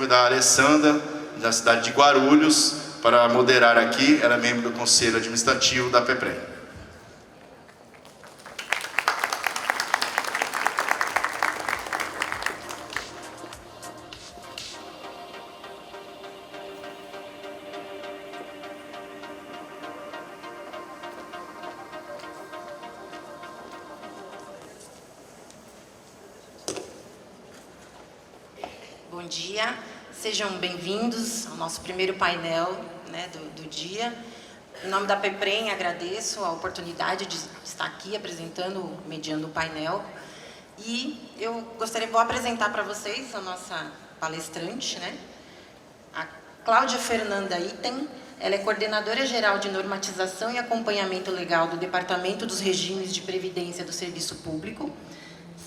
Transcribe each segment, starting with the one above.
convidar a Alessandra, da cidade de Guarulhos, para moderar aqui. Ela é membro do Conselho Administrativo da PEPREM. Bom dia, sejam bem-vindos ao nosso primeiro painel, né, do dia. Em nome da PEPREM, agradeço a oportunidade de estar aqui apresentando, mediando o painel. E eu vou apresentar para vocês a nossa palestrante, né? A Cláudia Fernanda Item. Ela é coordenadora geral de normatização e acompanhamento legal do Departamento dos Regimes de Previdência do Serviço Público,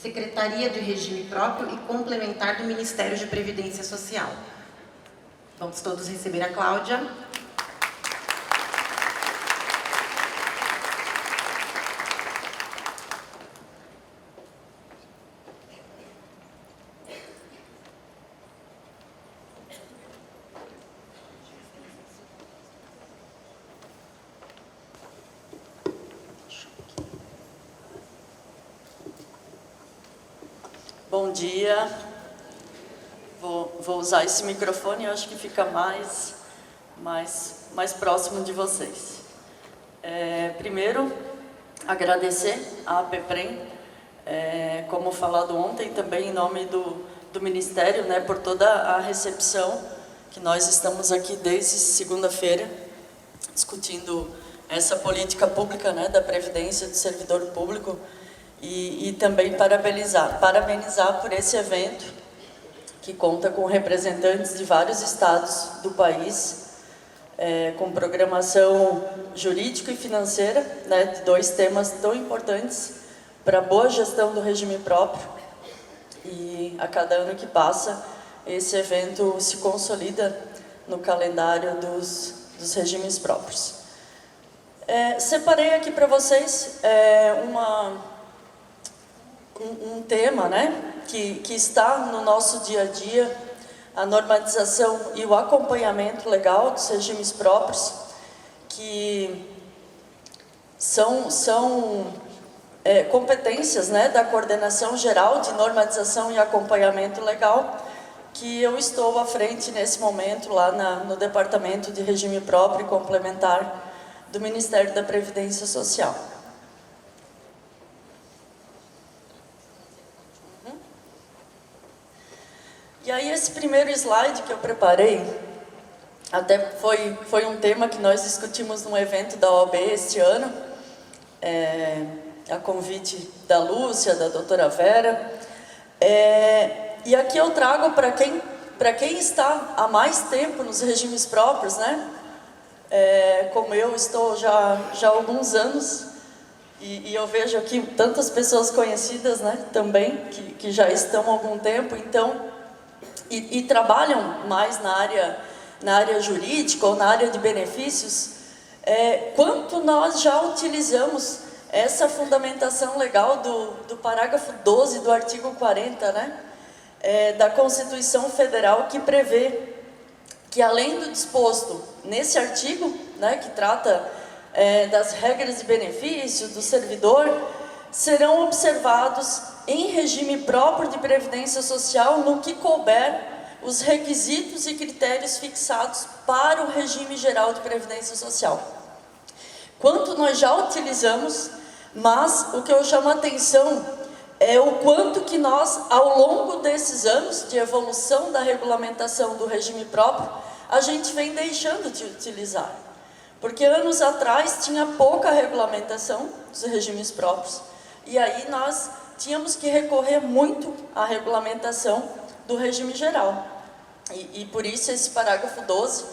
Secretaria do Regime Próprio e Complementar do Ministério de Previdência Social. Vamos todos receber a Cláudia. Bom dia, vou usar esse microfone, eu acho que fica mais próximo de vocês. Primeiro, agradecer à PEPREM, como falado ontem, também em nome do Ministério, né, por toda a recepção, que nós estamos aqui desde segunda-feira, discutindo essa política pública, né, da Previdência do servidor público, e também parabenizar por esse evento, que conta com representantes de vários estados do país, com programação jurídica e financeira, né, de dois temas tão importantes para a boa gestão do regime próprio. E a cada ano que passa, esse evento se consolida no calendário dos regimes próprios. Separei aqui para vocês um tema, né, que está no nosso dia a dia, a normatização e o acompanhamento legal dos regimes próprios, que são competências, né, da Coordenação Geral de Normatização e Acompanhamento Legal, que eu estou à frente nesse momento lá no Departamento de Regime Próprio e Complementar do Ministério da Previdência Social. E aí esse primeiro slide que eu preparei, até foi um tema que nós discutimos num evento da OAB este ano, a convite da Lúcia, da doutora Vera, e aqui eu trago para quem está há mais tempo nos regimes próprios, né? Como eu estou já há alguns anos, e eu vejo aqui tantas pessoas conhecidas, né, também, que já estão há algum tempo, então, e trabalham mais na área jurídica ou na área de benefícios, quanto nós já utilizamos essa fundamentação legal do parágrafo 12 do artigo 40, né, da Constituição Federal, que prevê que, além do disposto nesse artigo, né, que trata das regras de benefício do servidor, serão observados em regime próprio de previdência social no que couber os requisitos e critérios fixados para o regime geral de previdência social. Quanto nós já utilizamos, mas o que eu chamo a atenção é o quanto que nós, ao longo desses anos de evolução da regulamentação do regime próprio, a gente vem deixando de utilizar. Porque anos atrás tinha pouca regulamentação dos regimes próprios, e aí nós tínhamos que recorrer muito à regulamentação do regime geral. E por isso esse parágrafo 12,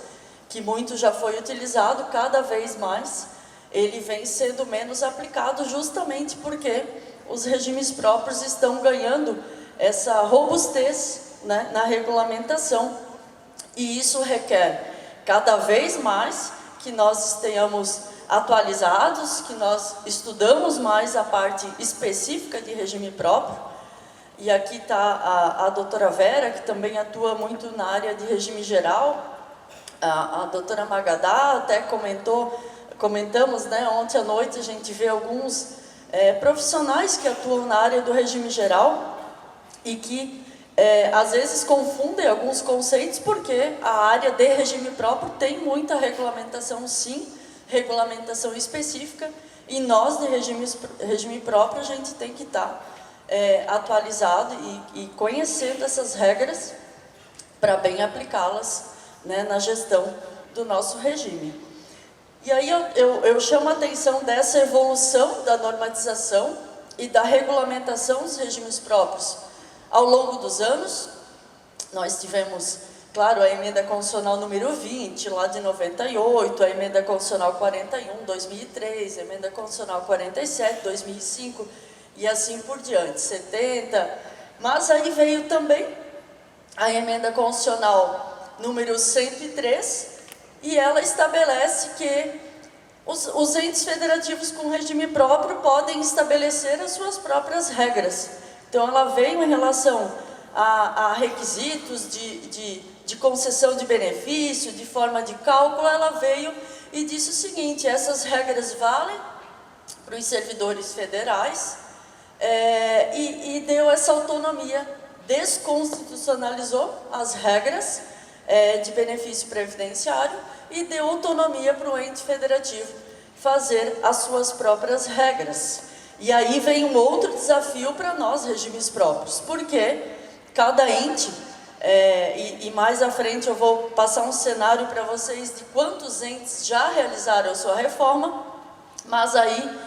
que muito já foi utilizado, cada vez mais ele vem sendo menos aplicado, justamente porque os regimes próprios estão ganhando essa robustez, né, na regulamentação, e isso requer cada vez mais que nós tenhamos atualizados, que nós estudamos mais a parte específica de regime próprio, e aqui está a doutora Vera, que também atua muito na área de regime geral, a doutora Magadá até comentamos, né, ontem à noite a gente vê alguns profissionais que atuam na área do regime geral e que às vezes confundem alguns conceitos, porque a área de regime próprio tem muita regulamentação, sim, regulamentação específica, e nós de regime próprio a gente tem que estar atualizado e conhecendo essas regras para bem aplicá-las, né, na gestão do nosso regime. E aí eu chamo a atenção dessa evolução da normatização e da regulamentação dos regimes próprios. Ao longo dos anos, nós tivemos, claro, a emenda constitucional número 20, lá de 98, a emenda constitucional 41, 2003, a emenda constitucional 47, 2005, e assim por diante, 70. Mas aí veio também a emenda constitucional número 103, e ela estabelece que os entes federativos com regime próprio podem estabelecer as suas próprias regras. Então, ela veio em relação a requisitos de concessão de benefício, de forma de cálculo, ela veio e disse o seguinte: essas regras valem para os servidores federais, e deu essa autonomia, desconstitucionalizou as regras de benefício previdenciário e deu autonomia para o ente federativo fazer as suas próprias regras. E aí vem um outro desafio para nós, regimes próprios, porque cada ente, e mais à frente eu vou passar um cenário para vocês de quantos entes já realizaram a sua reforma, mas aí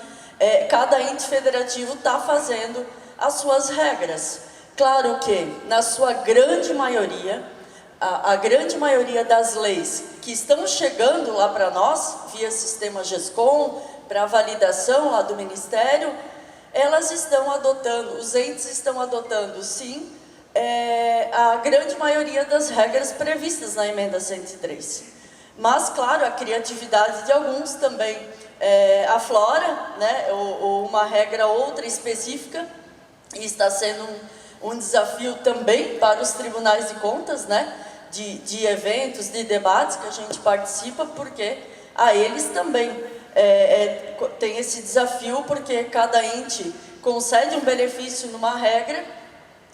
cada ente federativo está fazendo as suas regras. Claro que, na sua grande maioria, a grande maioria das leis que estão chegando lá para nós, via sistema GESCOM, para validação lá do Ministério, elas estão adotando, os entes estão adotando, sim, a grande maioria das regras previstas na emenda 103. Mas, claro, a criatividade de alguns também aflora, né, ou uma regra outra específica, e está sendo um desafio também para os tribunais de contas, né, de eventos, de debates que a gente participa, porque a eles também tem esse desafio, porque cada ente concede um benefício numa regra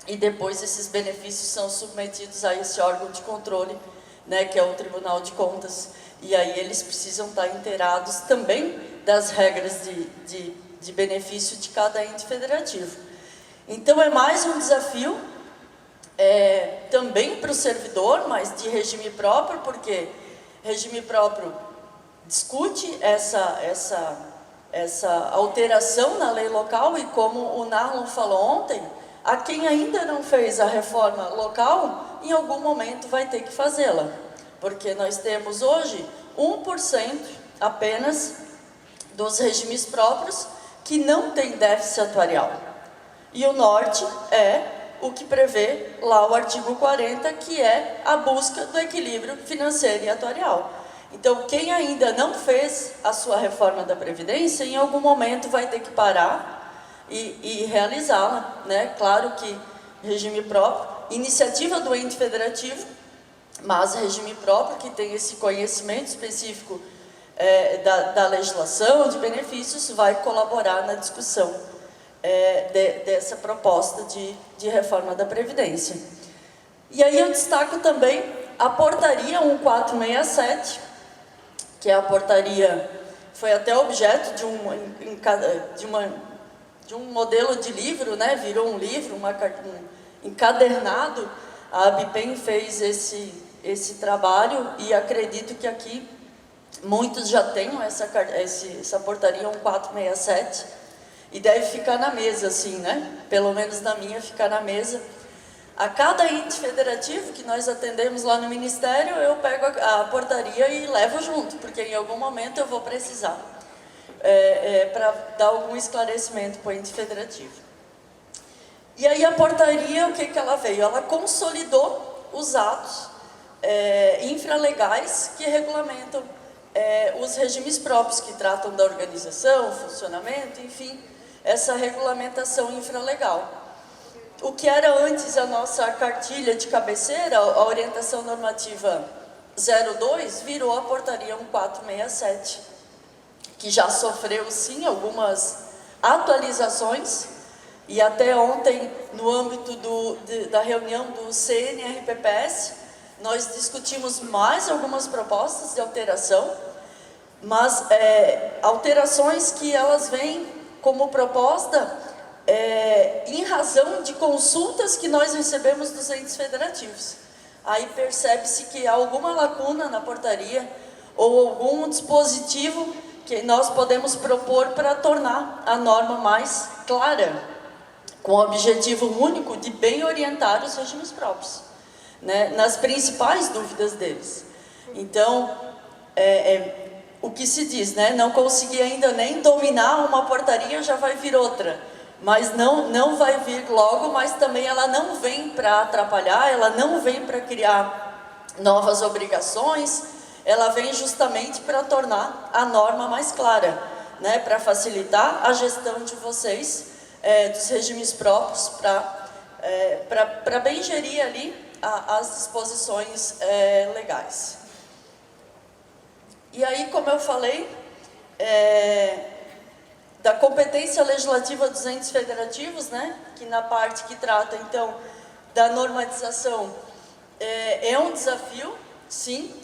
e depois esses benefícios são submetidos a esse órgão de controle, né, que é o Tribunal de Contas, e aí eles precisam estar inteirados também das regras de benefício de cada ente federativo. Então é mais um desafio também para o servidor, mas de regime próprio, porque regime próprio discute essa alteração na lei local, e como o Narlon falou ontem, a quem ainda não fez a reforma local, em algum momento vai ter que fazê-la, porque nós temos hoje 1% apenas dos regimes próprios que não tem déficit atuarial, e o norte o que prevê lá o artigo 40, que é a busca do equilíbrio financeiro e atuarial. Então, quem ainda não fez a sua reforma da Previdência, em algum momento vai ter que parar e realizá-la, né? Claro que regime próprio, iniciativa do ente federativo, mas regime próprio que tem esse conhecimento específico da legislação, de benefícios, vai colaborar na discussão dessa proposta de reforma da Previdência. E aí eu destaco também a portaria 1467, que é a portaria, foi até objeto de um modelo de livro, né? Virou um livro, um encadernado. A ABPEM fez esse trabalho, e acredito que aqui muitos já tenham essa portaria 1467, e deve ficar na mesa, assim, né? Pelo menos na minha, ficar na mesa. A cada ente federativo que nós atendemos lá no Ministério, eu pego a portaria e levo junto, porque em algum momento eu vou precisar, para dar algum esclarecimento para o ente federativo. E aí a portaria, o que ela veio? Ela consolidou os atos infralegais que regulamentam os regimes próprios, que tratam da organização, funcionamento, enfim, essa regulamentação infralegal. o que era antes a nossa cartilha de cabeceira, a orientação normativa 02, virou a portaria 1467, que já sofreu, sim, algumas atualizações, e até ontem, no âmbito da reunião do CNRPPS, nós discutimos mais algumas propostas de alteração, mas alterações que elas vêm como proposta em razão de consultas que nós recebemos dos entes federativos. Aí percebe-se que há alguma lacuna na portaria ou algum dispositivo que nós podemos propor para tornar a norma mais clara, com o objetivo único de bem orientar os regimes próprios, né, nas principais dúvidas deles. Então, o que se diz, né, não consegui ainda nem dominar uma portaria, já vai vir outra. Mas não vai vir logo, mas também ela não vem para atrapalhar, ela não vem para criar novas obrigações, ela vem justamente para tornar a norma mais clara, né, para facilitar a gestão de vocês, dos regimes próprios, para bem gerir ali as disposições legais. E aí, como eu falei, da competência legislativa dos entes federativos, né, que na parte que trata, então, da normatização, é um desafio, sim.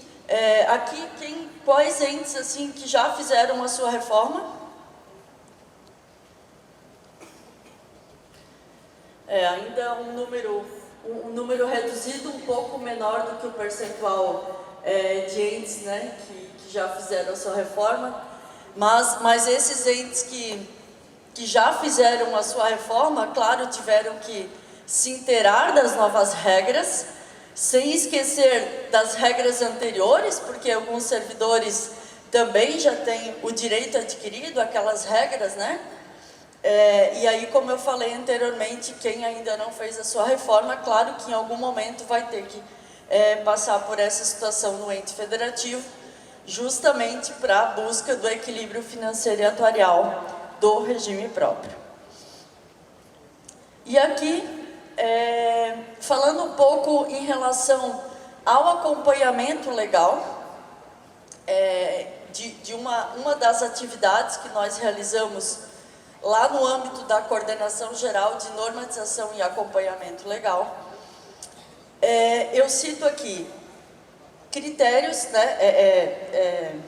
Aqui, quais entes, assim, que já fizeram a sua reforma? Ainda um número reduzido, um pouco menor do que o percentual de entes, né, que já fizeram a sua reforma. Mas esses entes que já fizeram a sua reforma, claro, tiveram que se inteirar das novas regras, sem esquecer das regras anteriores, porque alguns servidores também já têm o direito adquirido, aquelas regras, né? E aí, como eu falei anteriormente, quem ainda não fez a sua reforma, claro que em algum momento vai ter que passar por essa situação no ente federativo, justamente para a busca do equilíbrio financeiro e atuarial do regime próprio. E aqui, falando um pouco em relação ao acompanhamento legal, de uma das atividades que nós realizamos lá no âmbito da Coordenação Geral de Normatização e Acompanhamento Legal, eu cito aqui critérios, né,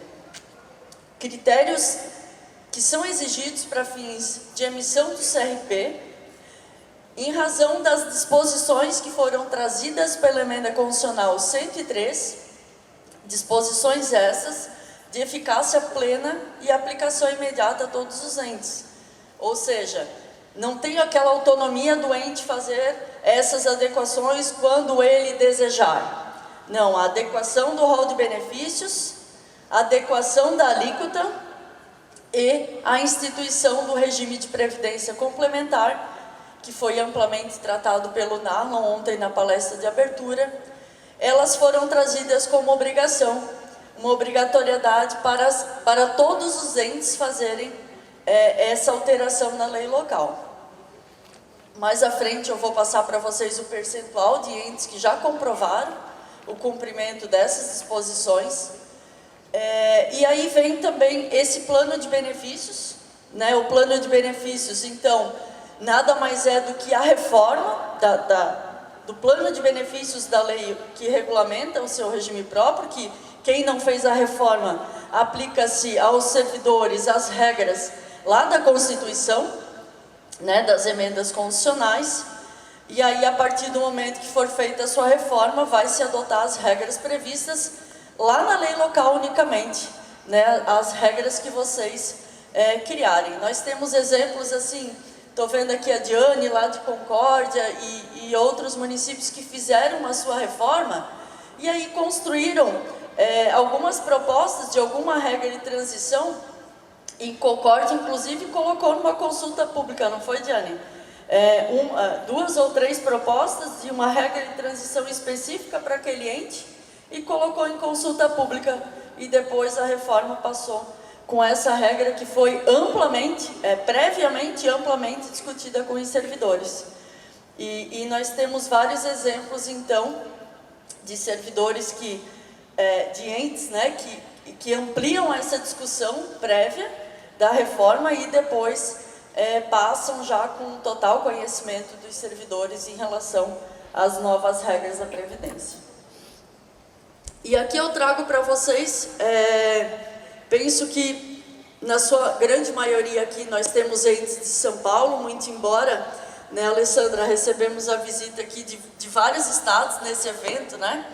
critérios que são exigidos para fins de emissão do CRP, em razão das disposições que foram trazidas pela Emenda Constitucional 103, disposições essas de eficácia plena e aplicação imediata a todos os entes. Ou seja, não tem aquela autonomia do ente fazer essas adequações quando ele desejar. Não, a adequação do rol de benefícios, a adequação da alíquota e a instituição do regime de previdência complementar, que foi amplamente tratado pelo Narlon ontem na palestra de abertura, elas foram trazidas como obrigação, uma obrigatoriedade para todos os entes fazerem essa alteração na lei local. Mais à frente eu vou passar para vocês o percentual de entes que já comprovaram o cumprimento dessas disposições. E aí vem também esse plano de benefícios, né? O plano de benefícios, então, nada mais é do que a reforma do plano de benefícios da lei que regulamenta o seu regime próprio, que quem não fez a reforma aplica-se aos servidores as regras lá da Constituição, né, das emendas constitucionais. E aí, a partir do momento que for feita a sua reforma, vai se adotar as regras previstas lá na lei local unicamente, né, as regras que vocês criarem. Nós temos exemplos assim, estou vendo aqui a Diane lá de Concórdia e outros municípios que fizeram a sua reforma e aí construíram algumas propostas de alguma regra de transição. Em Concórdia, inclusive, colocou numa consulta pública, não foi, Diane? 2 ou 3 propostas de uma regra de transição específica para aquele ente e colocou em consulta pública, e depois a reforma passou com essa regra que foi previamente amplamente discutida com os servidores. E nós temos vários exemplos, então, de servidores de entes, né, que ampliam essa discussão prévia da reforma e depois passam já com total conhecimento dos servidores em relação às novas regras da Previdência. E aqui eu trago para vocês, penso que na sua grande maioria aqui nós temos entes de São Paulo, muito embora, né, Alessandra, recebemos a visita aqui de vários estados nesse evento, né?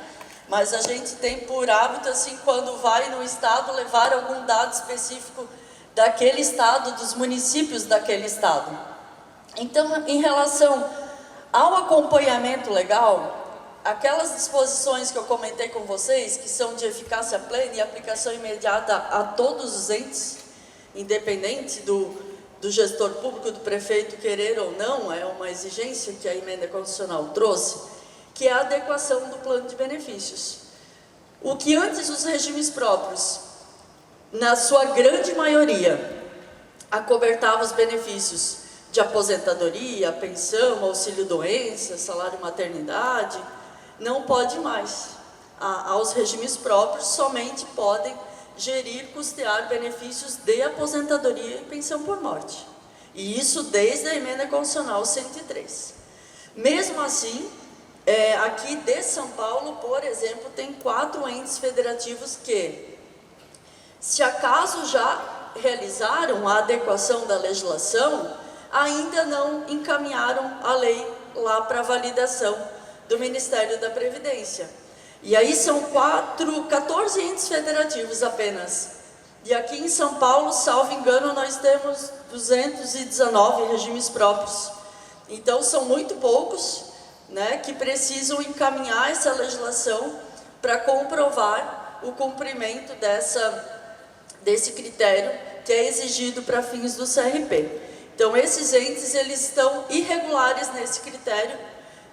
Mas a gente tem por hábito, assim, quando vai no estado, levar algum dado específico daquele estado, dos municípios daquele estado. Então, em relação ao acompanhamento legal, aquelas disposições que eu comentei com vocês, que são de eficácia plena e aplicação imediata a todos os entes, independente do gestor público, do prefeito querer ou não, é uma exigência que a emenda constitucional trouxe, que é a adequação do plano de benefícios. O que antes os regimes próprios, na sua grande maioria, acobertava os benefícios de aposentadoria, pensão, auxílio-doença, salário-maternidade, não pode mais. Aos regimes próprios somente podem gerir, custear benefícios de aposentadoria e pensão por morte. E isso desde a emenda constitucional 103. Mesmo assim, aqui de São Paulo, por exemplo, tem 4 entes federativos que, se acaso já realizaram a adequação da legislação, ainda não encaminharam a lei lá para validação do Ministério da Previdência. E aí são 14 entes federativos apenas. E aqui em São Paulo, salvo engano, nós temos 219 regimes próprios. Então são muito poucos, né, que precisam encaminhar essa legislação para comprovar o cumprimento desse critério que é exigido para fins do CRP. Então esses entes, eles estão irregulares nesse critério,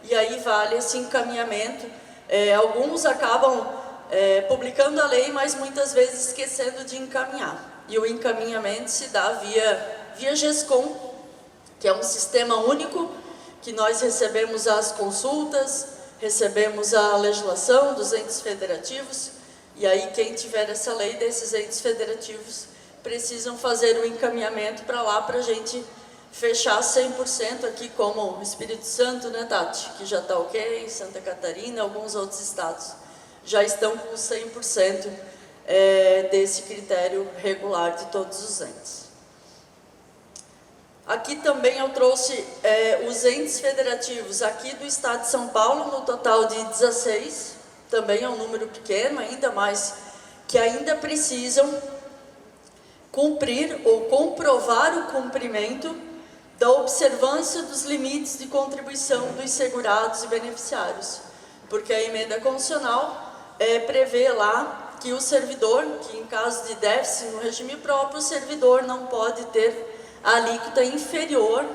e aí vale esse encaminhamento. Alguns acabam publicando a lei, mas muitas vezes esquecendo de encaminhar. E o encaminhamento se dá via GESCOM, que é um sistema único, que nós recebemos as consultas, recebemos a legislação dos entes federativos, e aí quem tiver essa lei desses entes federativos precisam fazer o encaminhamento para lá, para a gente fechar 100% aqui, como o Espírito Santo, né, Tati? Que já está ok, Santa Catarina, alguns outros estados já estão com 100% desse critério regular de todos os entes. Aqui também eu trouxe os entes federativos aqui do estado de São Paulo, no total de 16, também é um número pequeno ainda, mas que ainda precisam cumprir ou comprovar o cumprimento da observância dos limites de contribuição dos segurados e beneficiários, porque a emenda constitucional prevê lá que o servidor, que em caso de déficit no regime próprio, o servidor não pode ter a alíquota inferior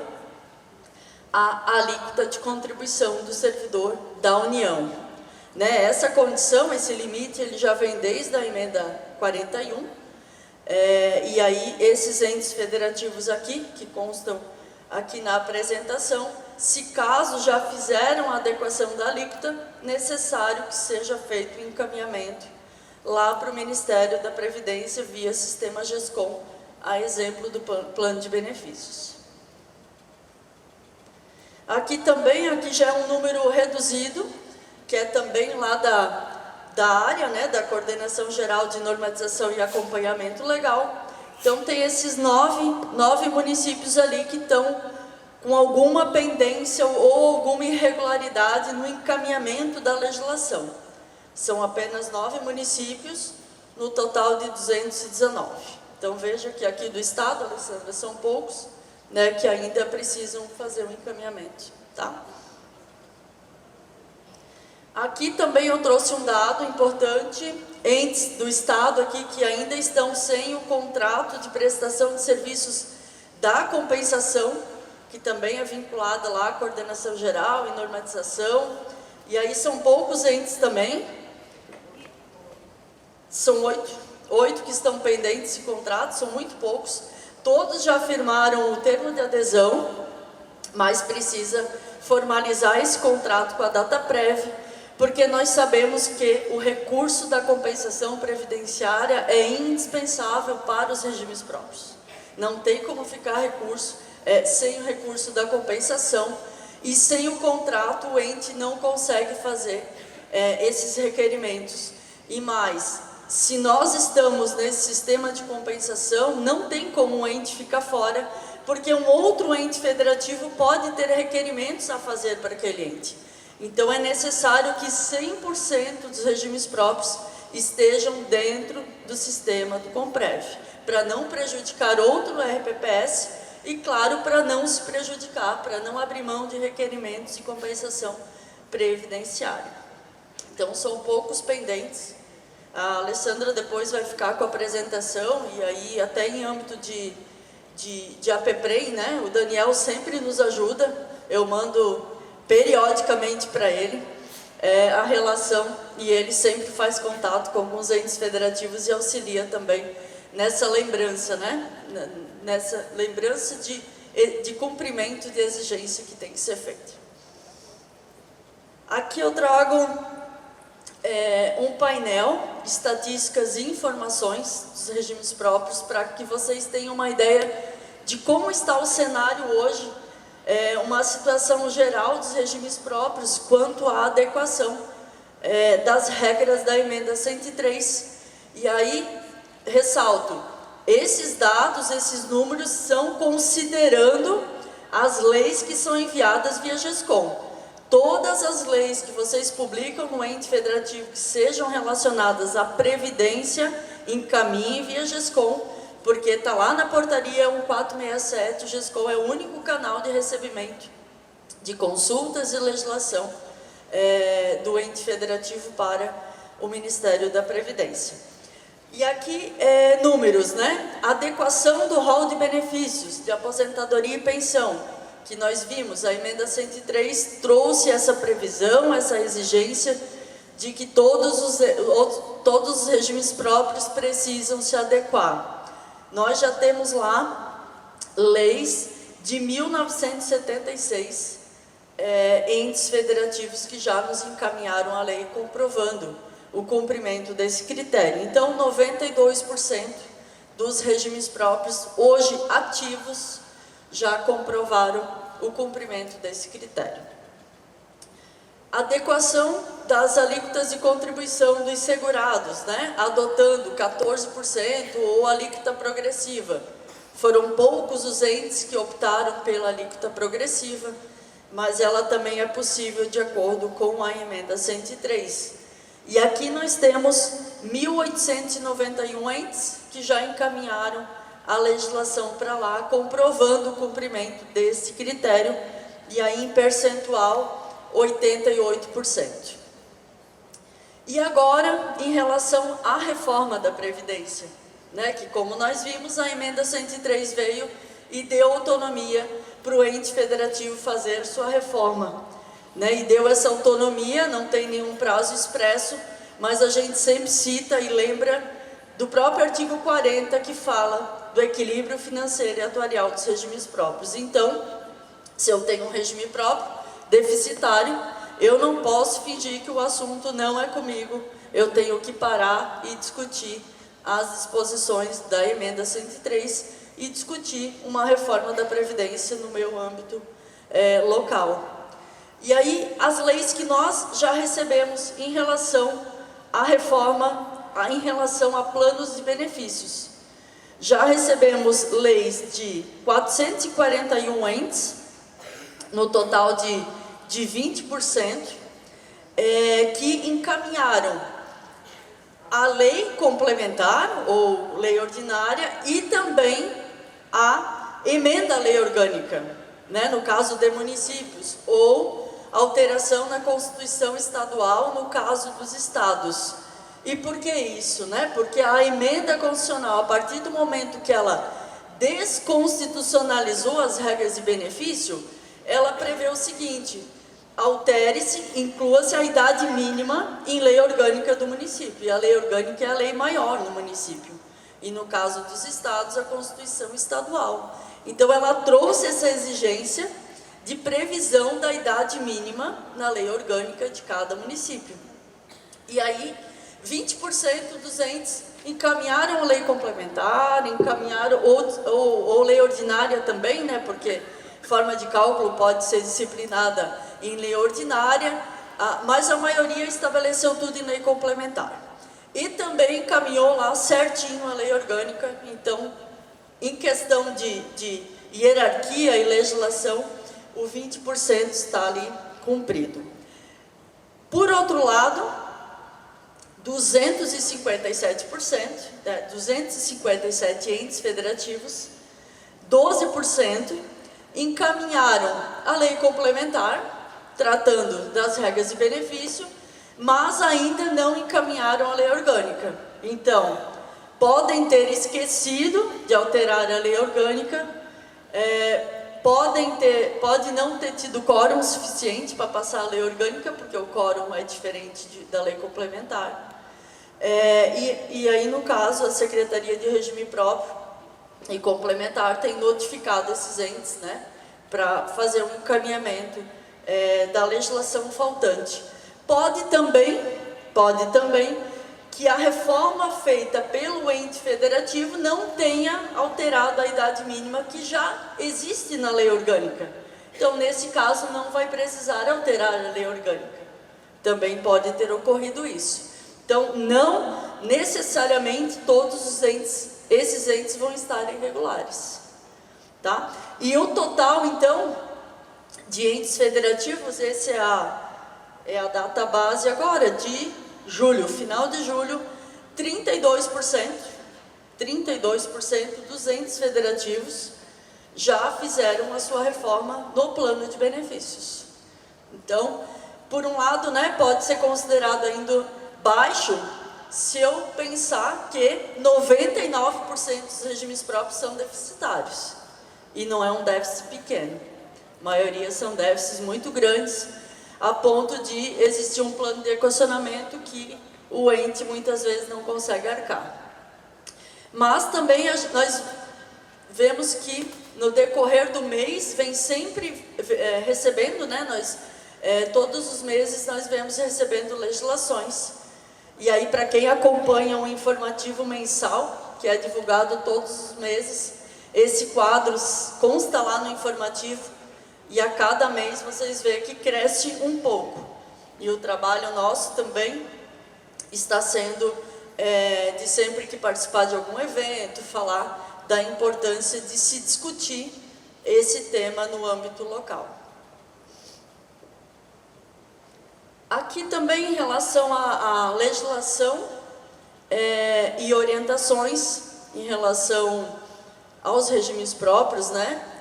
à alíquota de contribuição do servidor da União. Né? Essa condição, esse limite, ele já vem desde a emenda 41, e aí esses entes federativos aqui, que constam aqui na apresentação, se caso já fizeram a adequação da alíquota, necessário que seja feito o encaminhamento lá para o Ministério da Previdência via sistema GESCOM, a exemplo do plano de benefícios. Aqui também, aqui já é um número reduzido, que é também lá da área, né, da Coordenação Geral de Normatização e Acompanhamento Legal. Então tem esses nove municípios ali que estão com alguma pendência ou alguma irregularidade no encaminhamento da legislação. São apenas 9 municípios, no total de 219. Então veja que aqui do estado, Alessandra, são poucos, né, que ainda precisam fazer um encaminhamento. Tá? Aqui também eu trouxe um dado importante, entes do estado aqui que ainda estão sem o contrato de prestação de serviços da compensação, que também é vinculada lá à coordenação geral e normatização, e aí são poucos entes também, são 8 que estão pendentes de contrato, são muito poucos, todos já firmaram o termo de adesão, mas precisa formalizar esse contrato com a Dataprev, porque nós sabemos que o recurso da compensação previdenciária é indispensável para os regimes próprios. Não tem como ficar sem o recurso da compensação, e sem o contrato o ente não consegue fazer esses requerimentos. E mais, se nós estamos nesse sistema de compensação, não tem como o ente ficar fora, porque um outro ente federativo pode ter requerimentos a fazer para aquele ente. Então é necessário que 100% dos regimes próprios estejam dentro do sistema do Comprev, para não prejudicar outro RPPS e, claro, para não se prejudicar, para não abrir mão de requerimentos de compensação previdenciária. Então são poucos pendentes. A Alessandra depois vai ficar com a apresentação, e aí até em âmbito de APPREM, né? O Daniel sempre nos ajuda, eu mando periodicamente para ele a relação, e ele sempre faz contato com alguns entes federativos e auxilia também nessa lembrança, né? Nessa lembrança de cumprimento de exigência que tem que ser feita. Aqui eu trago um painel, estatísticas e informações dos regimes próprios, para que vocês tenham uma ideia de como está o cenário hoje, uma situação geral dos regimes próprios quanto à adequação das regras da emenda 103. E aí, ressalto, esses dados, esses números são considerando as leis que são enviadas via GESCOM. Todas as leis que vocês publicam no ente federativo que sejam relacionadas à previdência, encaminhem via GESCOM, porque está lá na portaria 1467, o GESCOM é o único canal de recebimento de consultas e legislação do ente federativo para o Ministério da Previdência. E aqui, números, né? Adequação do rol de benefícios de aposentadoria e pensão, que nós vimos, a emenda 103 trouxe essa previsão, essa exigência de que todos os regimes próprios precisam se adequar. Nós já temos lá leis de 1976, entes federativos que já nos encaminharam a lei comprovando o cumprimento desse critério. Então, 92% dos regimes próprios hoje ativos já comprovaram o cumprimento desse critério. Adequação das alíquotas de contribuição dos segurados, né? Adotando 14% ou alíquota progressiva. Foram poucos os entes que optaram pela alíquota progressiva, mas ela também é possível de acordo com a emenda 103. E aqui nós temos 1.891 entes que já encaminharam a legislação para lá, comprovando o cumprimento desse critério, e aí em percentual 88%. E agora, em relação à reforma da Previdência, né, que como nós vimos, a emenda 103 veio e deu autonomia para o ente federativo fazer sua reforma, né, e deu essa autonomia, não tem nenhum prazo expresso, mas a gente sempre cita e lembra do próprio artigo 40, que fala do equilíbrio financeiro e atuarial dos regimes próprios. Então, se eu tenho um regime próprio deficitário, eu não posso fingir que o assunto não é comigo, eu tenho que parar e discutir as disposições da emenda 103 e discutir uma reforma da Previdência no meu âmbito local. E aí, as leis que nós já recebemos em relação à reforma, em relação a planos de benefícios. Já recebemos leis de 441 entes, no total de 20%, que encaminharam a lei complementar ou lei ordinária e também a emenda à lei orgânica, né, no caso de municípios, ou alteração na Constituição Estadual no caso dos estados. E por que isso, né? Porque a emenda constitucional, a partir do momento que ela desconstitucionalizou as regras de benefício, ela prevê o seguinte: altere-se, inclua-se a idade mínima em lei orgânica do município. E a lei orgânica é a lei maior no município. E no caso dos estados, a Constituição Estadual. Então ela trouxe essa exigência de previsão da idade mínima na lei orgânica de cada município. E aí, 20% dos entes encaminharam a lei complementar, encaminharam, ou lei ordinária também, né, porque forma de cálculo pode ser disciplinada em lei ordinária, mas a maioria estabeleceu tudo em lei complementar. E também encaminhou lá certinho a lei orgânica. Então, em questão de hierarquia e legislação, o 20% está ali cumprido. Por outro lado, 257 entes federativos, 12% encaminharam a lei complementar, tratando das regras de benefício, mas ainda não encaminharam a lei orgânica. Então, podem ter esquecido de alterar a lei orgânica, pode não ter tido quórum suficiente para passar a lei orgânica, porque o quórum é diferente da lei complementar. E aí, no caso, a Secretaria de Regime Próprio e Complementar tem notificado esses entes, né, para fazer um encaminhamento da legislação faltante. Pode também que a reforma feita pelo ente federativo não tenha alterado a idade mínima que já existe na lei orgânica. Então, nesse caso, não vai precisar alterar a lei orgânica. Também pode ter ocorrido isso. Então, não necessariamente todos esses entes vão estar irregulares. Tá? E o total, então, de entes federativos, esse é a data base agora, de julho, final de julho, 32% dos entes federativos já fizeram a sua reforma no plano de benefícios. Então, por um lado, né, pode ser considerado ainda baixo, se eu pensar que 99% dos regimes próprios são deficitários. E não é um déficit pequeno. A maioria são déficits muito grandes, a ponto de existir um plano de equacionamento que o ente muitas vezes não consegue arcar. Mas também nós vemos que no decorrer do mês vem sempre recebendo, né, todos os meses nós vemos recebendo legislações. E aí, para quem acompanha um informativo mensal, que é divulgado todos os meses, esse quadro consta lá no informativo, e a cada mês vocês veem que cresce um pouco. E o trabalho nosso também está sendo de sempre que participar de algum evento, falar da importância de se discutir esse tema no âmbito local. Aqui também, em relação à legislação e orientações em relação aos regimes próprios, né?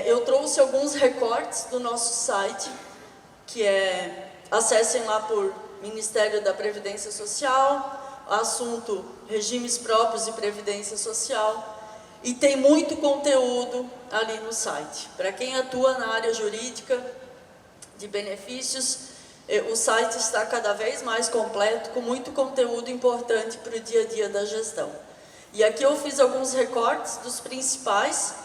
Eu trouxe alguns recortes do nosso site, que acessem lá por Ministério da Previdência Social, assunto regimes próprios e previdência social, e tem muito conteúdo ali no site. Para quem atua na área jurídica de benefícios, o site está cada vez mais completo, com muito conteúdo importante para o dia a dia da gestão. E aqui eu fiz alguns recortes dos principais.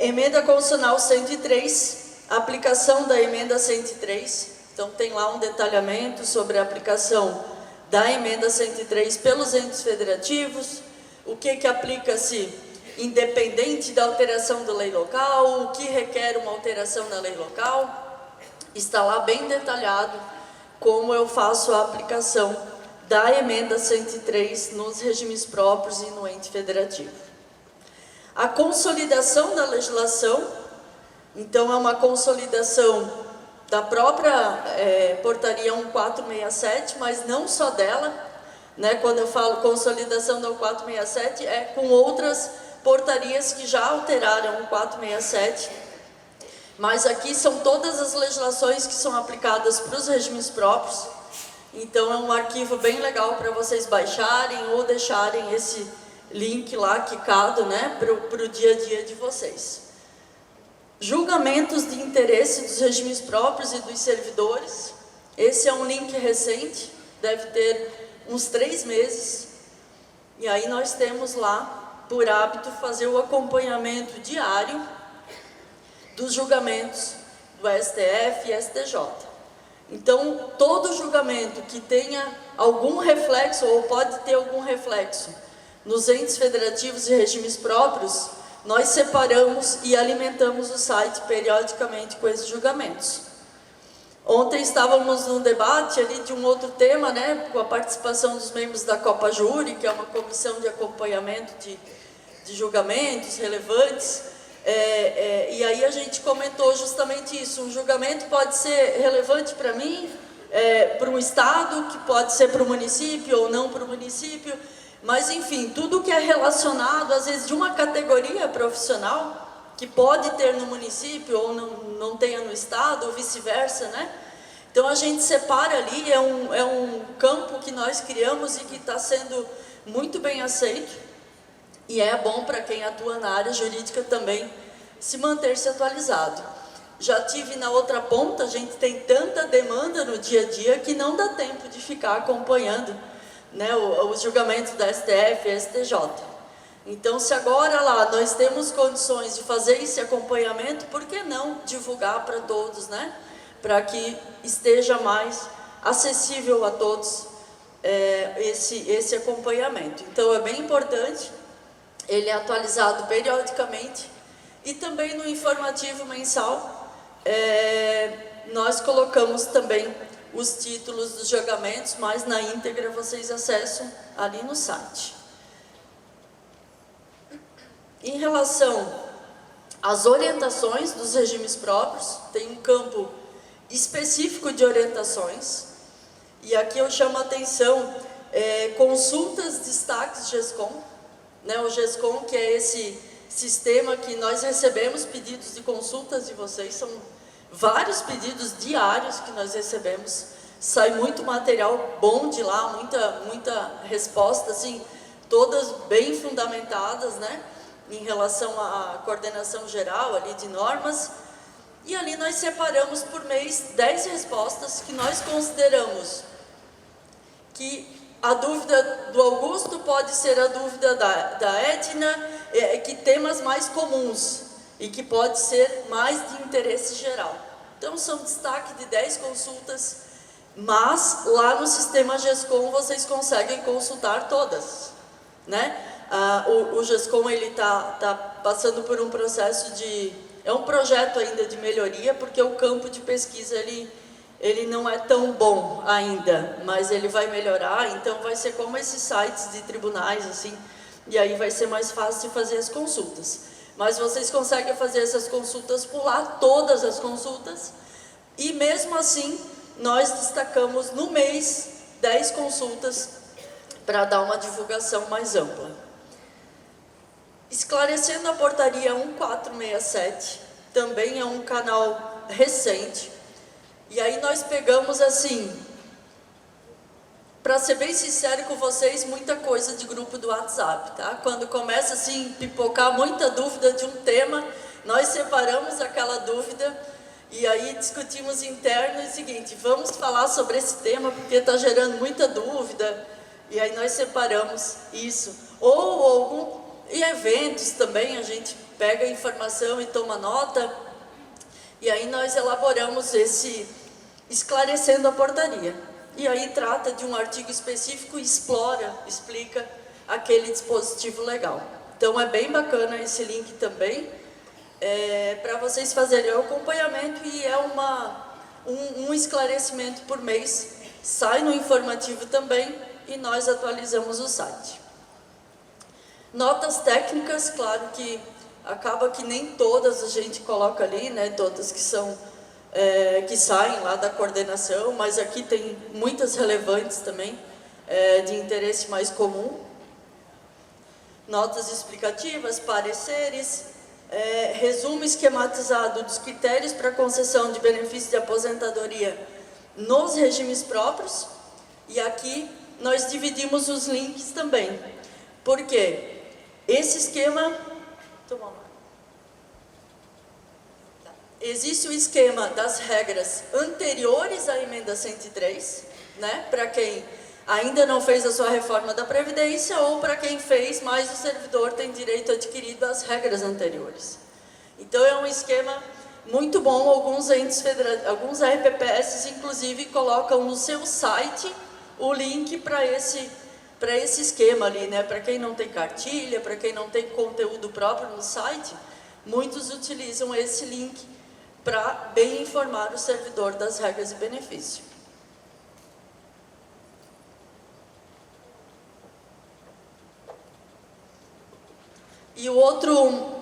Emenda Constitucional 103, aplicação da emenda 103. Então tem lá um detalhamento sobre a aplicação da emenda 103 pelos entes federativos, o que aplica-se independente da alteração da lei local, o que requer uma alteração na lei local. Está lá bem detalhado como eu faço a aplicação da emenda 103 nos regimes próprios e no ente federativo. A consolidação da legislação, então é uma consolidação da própria portaria 1467, mas não só dela, né? Quando eu falo consolidação da 1467, é com outras portarias que já alteraram o 1467, mas aqui são todas as legislações que são aplicadas para os regimes próprios. Então é um arquivo bem legal para vocês baixarem ou deixarem esse link lá quicado, né, para o dia a dia de vocês. Julgamentos de interesse dos regimes próprios e dos servidores. Esse é um link recente, deve ter uns 3 meses. E aí nós temos lá, por hábito, fazer o acompanhamento diário dos julgamentos do STF e STJ. Então, todo julgamento que tenha algum reflexo, ou pode ter algum reflexo, nos entes federativos e regimes próprios, nós separamos e alimentamos o site periodicamente com esses julgamentos. Ontem estávamos num debate ali de um outro tema, né, com a participação dos membros da Copa Júri, que é uma comissão de acompanhamento de julgamentos relevantes, e aí a gente comentou justamente isso. Um julgamento pode ser relevante para mim, para um estado, que pode ser para o município ou não para o município, mas enfim, tudo que é relacionado, às vezes, de uma categoria profissional, que pode ter no município ou não tenha no estado, ou vice-versa, né? Então a gente separa ali, é um campo que nós criamos e que está sendo muito bem aceito, e é bom para quem atua na área jurídica também se manter-se atualizado. Já tive na outra ponta, a gente tem tanta demanda no dia a dia que não dá tempo de ficar acompanhando, né, os julgamentos da STF e STJ. Então, se agora lá nós temos condições de fazer esse acompanhamento, por que não divulgar para todos, né? Para que esteja mais acessível a todos esse acompanhamento. Então, é bem importante, ele é atualizado periodicamente, e também no informativo mensal, nós colocamos também os títulos dos julgamentos, mas na íntegra vocês acessam ali no site. Em relação às orientações dos regimes próprios, tem um campo específico de orientações, e aqui eu chamo a atenção, consultas, destaques GESCOM, né, o GESCOM, que é esse sistema que nós recebemos pedidos de consultas de vocês, são vários pedidos diários que nós recebemos, sai muito material bom de lá, muita resposta, assim, todas bem fundamentadas, né, em relação à coordenação geral ali de normas, e ali nós separamos por mês 10 respostas que nós consideramos que a dúvida do Augusto pode ser a dúvida da Edna, que temas mais comuns e que pode ser mais de interesse geral. Então são destaque de 10 consultas, mas lá no sistema GESCOM vocês conseguem consultar todas, né? O GESCOM ele tá passando por um processo é um projeto ainda de melhoria, porque o campo de pesquisa ele não é tão bom ainda, mas ele vai melhorar, então vai ser como esses sites de tribunais, assim, e aí vai ser mais fácil de fazer as consultas. Mas vocês conseguem fazer essas consultas, pular todas as consultas, e mesmo assim, nós destacamos no mês 10 consultas para dar uma divulgação mais ampla. Esclarecendo a portaria 1467, também é um canal recente, e aí nós pegamos assim, para ser bem sincero com vocês, muita coisa de grupo do WhatsApp, tá? Quando começa assim, pipocar muita dúvida de um tema, nós separamos aquela dúvida, e aí discutimos interno o seguinte, vamos falar sobre esse tema, porque está gerando muita dúvida, e aí nós separamos isso, e eventos também, a gente pega a informação e toma nota, e aí nós elaboramos esse esclarecendo a portaria. E aí trata de um artigo específico e explica aquele dispositivo legal. Então é bem bacana esse link também, para vocês fazerem o acompanhamento, e é um esclarecimento por mês, sai no informativo também, e nós atualizamos o site. Notas técnicas, claro que acaba que nem todas a gente coloca ali, né? Todas que são que saem lá da coordenação, mas aqui tem muitas relevantes também, de interesse mais comum. Notas explicativas, pareceres, resumo esquematizado dos critérios para concessão de benefício de aposentadoria nos regimes próprios, e aqui nós dividimos os links também, porque esse esquema, existe o esquema das regras anteriores à emenda 103, né, para quem ainda não fez a sua reforma da Previdência, ou para quem fez, mas o servidor tem direito adquirido às regras anteriores. Então é um esquema muito bom, alguns alguns RPPS, inclusive, colocam no seu site o link para esse esquema ali, né? Para quem não tem cartilha, para quem não tem conteúdo próprio no site, muitos utilizam esse link para bem informar o servidor das regras e benefício. E o outro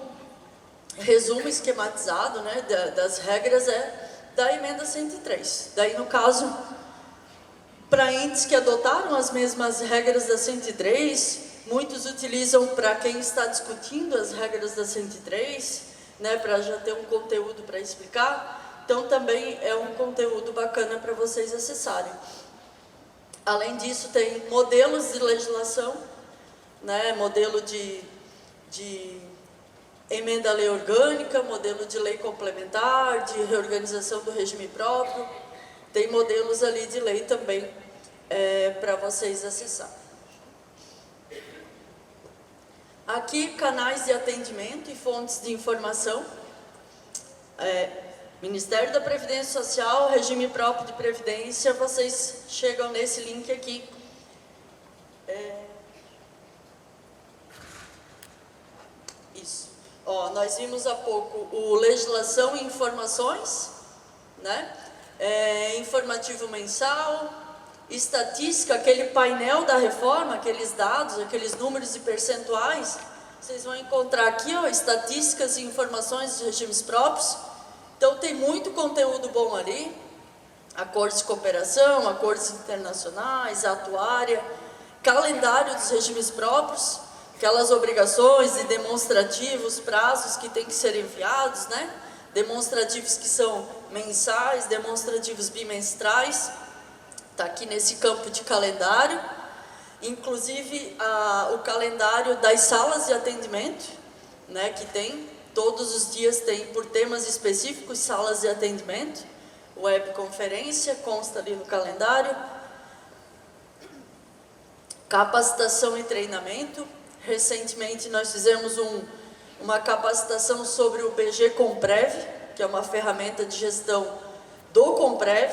resumo esquematizado, né, das regras é da emenda 103. Daí, no caso, para entes que adotaram as mesmas regras da 103, muitos utilizam para quem está discutindo as regras da 103, né, para já ter um conteúdo para explicar. Então, também é um conteúdo bacana para vocês acessarem. Além disso, tem modelos de legislação, né, modelo de emenda à lei orgânica, modelo de lei complementar, de reorganização do regime próprio. Tem modelos ali de lei também para vocês acessarem. Aqui, canais de atendimento e fontes de informação. Ministério da Previdência Social, regime próprio de previdência, vocês chegam nesse link aqui. Isso. Ó, nós vimos há pouco o Legislação e Informações, né? Informativo mensal, estatística, aquele painel da reforma, aqueles dados, aqueles números e percentuais. Vocês vão encontrar aqui, ó, estatísticas e informações dos regimes próprios. Então, tem muito conteúdo bom ali. Acordos de cooperação, acordos internacionais, atuária, calendário dos regimes próprios, aquelas obrigações e demonstrativos, prazos que têm que ser enviados, né? Demonstrativos que são mensais, demonstrativos bimestrais. Está aqui nesse campo de calendário. Inclusive, o calendário das salas de atendimento, né? Que tem, todos os dias tem por temas específicos, salas de atendimento. Webconferência, consta ali no calendário. Capacitação e treinamento. Recentemente nós fizemos uma capacitação sobre o BG Comprev, que é uma ferramenta de gestão do Comprev,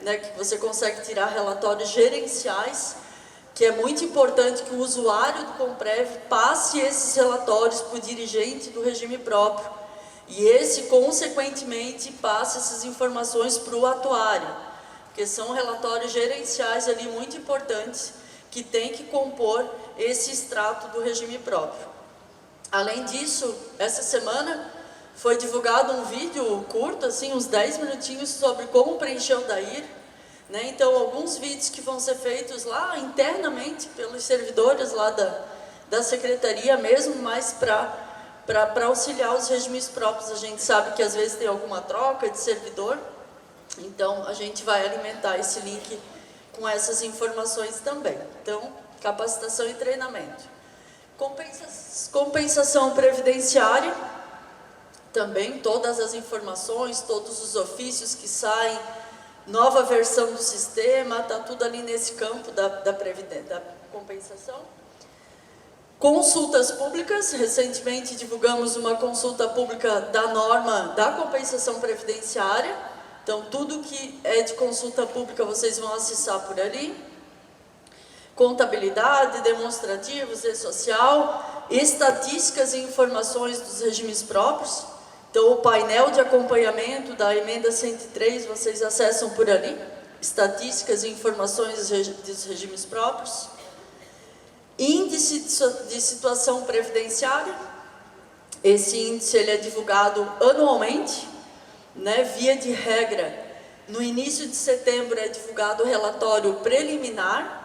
né, que você consegue tirar relatórios gerenciais, que é muito importante que o usuário do Comprev passe esses relatórios para o dirigente do regime próprio, e esse, consequentemente, passe essas informações para o atuário, porque são relatórios gerenciais ali muito importantes, que tem que compor esse extrato do regime próprio. Além disso, essa semana foi divulgado um vídeo curto, assim, uns 10 minutinhos, sobre como preencher o DAIR, né? Então, alguns vídeos que vão ser feitos lá internamente pelos servidores lá da secretaria mesmo, mas para auxiliar os regimes próprios. A gente sabe que às vezes tem alguma troca de servidor, então a gente vai alimentar esse link com essas informações também. Então, capacitação e treinamento. Compensação previdenciária, também todas as informações, todos os ofícios que saem, nova versão do sistema, está tudo ali nesse campo da compensação. Consultas públicas, recentemente divulgamos uma consulta pública da norma da compensação previdenciária. Então, tudo que é de consulta pública vocês vão acessar por ali. Contabilidade, demonstrativos, e-social, estatísticas e informações dos regimes próprios. Então, o painel de acompanhamento da emenda 103 vocês acessam por ali. Estatísticas e informações dos regimes próprios. Índice de situação previdenciária. Esse índice ele é divulgado anualmente, né, via de regra. No início de setembro é divulgado o relatório preliminar.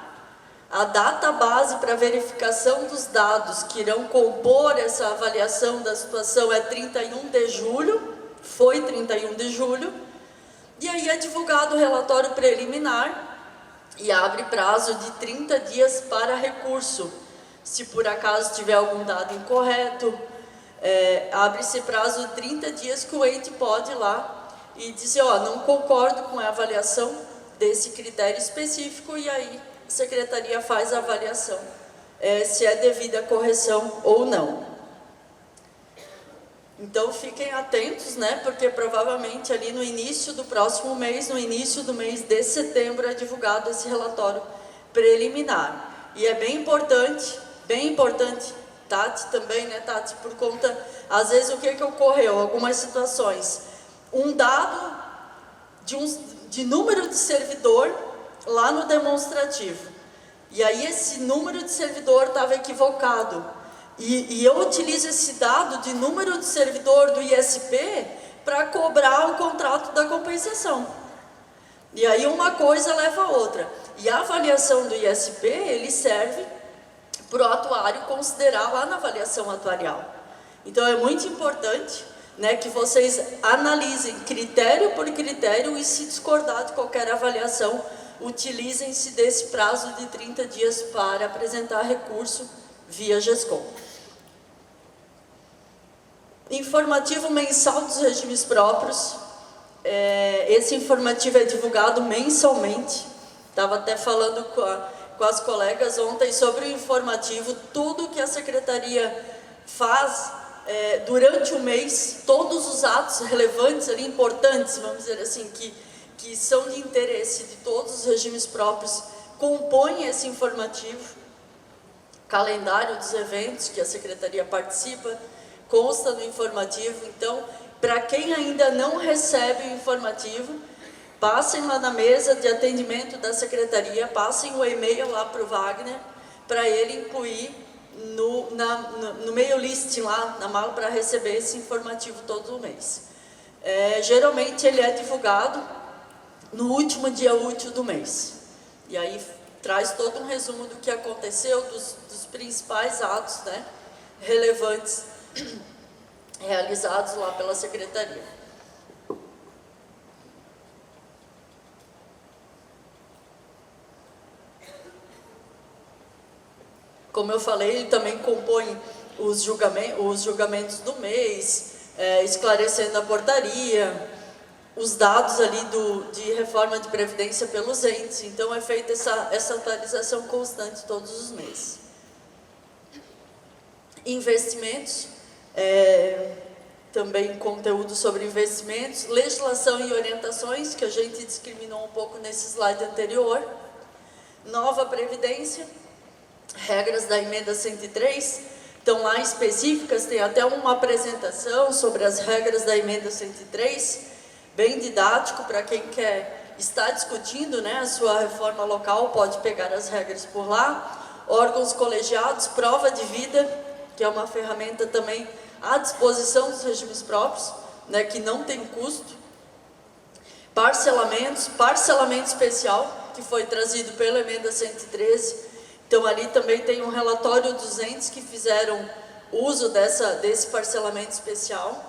A data base para verificação dos dados que irão compor essa avaliação da situação é 31 de julho, foi 31 de julho, e aí é divulgado o relatório preliminar e abre prazo de 30 dias para recurso. Se por acaso tiver algum dado incorreto, abre-se prazo de 30 dias que o ente pode ir lá e dizer, ó, não concordo com a avaliação desse critério específico, e aí a secretaria faz a avaliação, se é devida a correção ou não. Então fiquem atentos, né? Porque provavelmente ali no início do próximo mês, no início do mês de setembro, é divulgado esse relatório preliminar. E é bem importante, Tati também, né, Tati, por conta, às vezes o que ocorreu, algumas situações, um dado de número de servidor lá no demonstrativo, e aí esse número de servidor estava equivocado, e eu utilizo esse dado de número de servidor do ISP para cobrar o contrato da compensação, e aí uma coisa leva a outra, e a avaliação do ISP, ele serve para o atuário considerar lá na avaliação atuarial. Então é muito importante, né, que vocês analisem critério por critério e, se discordar de qualquer avaliação, utilizem-se desse prazo de 30 dias para apresentar recurso via GESCOM. Informativo mensal dos regimes próprios. Esse informativo é divulgado mensalmente. Estava até falando com as colegas ontem sobre o informativo, tudo que a Secretaria faz durante o mês, todos os atos relevantes, ali, importantes, vamos dizer assim, que são de interesse de todos os regimes próprios, compõem esse informativo, calendário dos eventos que a Secretaria participa, consta no informativo. Então, para quem ainda não recebe o informativo, passem lá na mesa de atendimento da Secretaria, passem o e-mail lá para o Wagner, para ele incluir no mail listing lá, na mala, para receber esse informativo todo mês. Geralmente ele é divulgado no último dia útil do mês. E aí traz todo um resumo do que aconteceu, dos principais atos, né, relevantes realizados lá pela Secretaria. Como eu falei, ele também compõe os julgamentos do mês, esclarecendo a portaria, os dados ali de reforma de previdência pelos entes. Então, é feita essa atualização constante todos os meses. Investimentos, também conteúdo sobre investimentos, legislação e orientações, que a gente discriminou um pouco nesse slide anterior, nova previdência, regras da emenda 103, estão lá específicas, tem até uma apresentação sobre as regras da emenda 103, bem didático para quem está discutindo, né, a sua reforma local, pode pegar as regras por lá. Órgãos colegiados, prova de vida, que é uma ferramenta também à disposição dos regimes próprios, né, que não tem custo. Parcelamento especial, que foi trazido pela emenda 113, então ali também tem um relatório dos entes que fizeram uso desse parcelamento especial.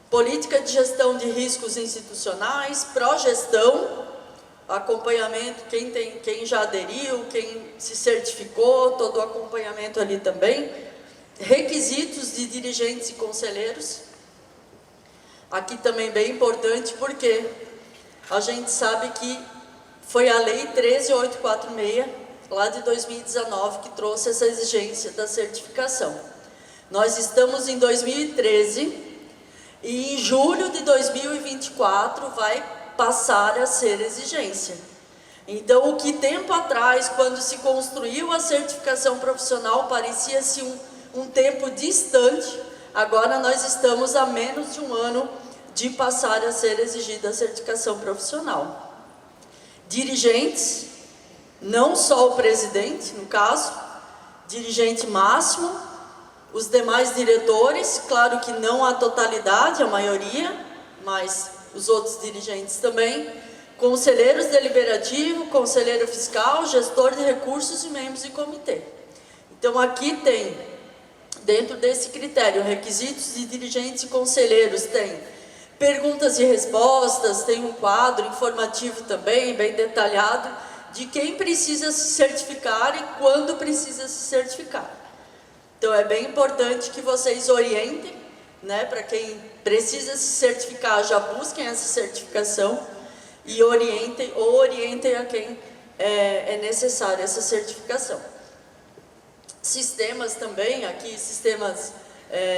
Política de gestão de riscos institucionais, progestão, acompanhamento, quem já aderiu, quem se certificou, todo o acompanhamento ali também. Requisitos de dirigentes e conselheiros. Aqui também bem importante, porque a gente sabe que foi a Lei 13.846, lá de 2019, que trouxe essa exigência da certificação. Nós estamos em 2013 e em julho de 2024 vai passar a ser exigência. Então, o que tempo atrás, quando se construiu a certificação profissional, parecia-se um tempo distante, agora nós estamos a menos de um ano de passar a ser exigida a certificação profissional. Dirigentes, não só o presidente, no caso, dirigente máximo, os demais diretores, claro que não a totalidade, a maioria, mas os outros dirigentes também, conselheiros deliberativos, conselheiro fiscal, gestor de recursos e membros de comitê. Então aqui tem, dentro desse critério, requisitos de dirigentes e conselheiros, tem perguntas e respostas, tem um quadro informativo também, bem detalhado, de quem precisa se certificar e quando precisa se certificar. Então é bem importante que vocês orientem, né, para quem precisa se certificar, já busquem essa certificação e orientem a quem é necessária essa certificação. Sistemas também, aqui sistemas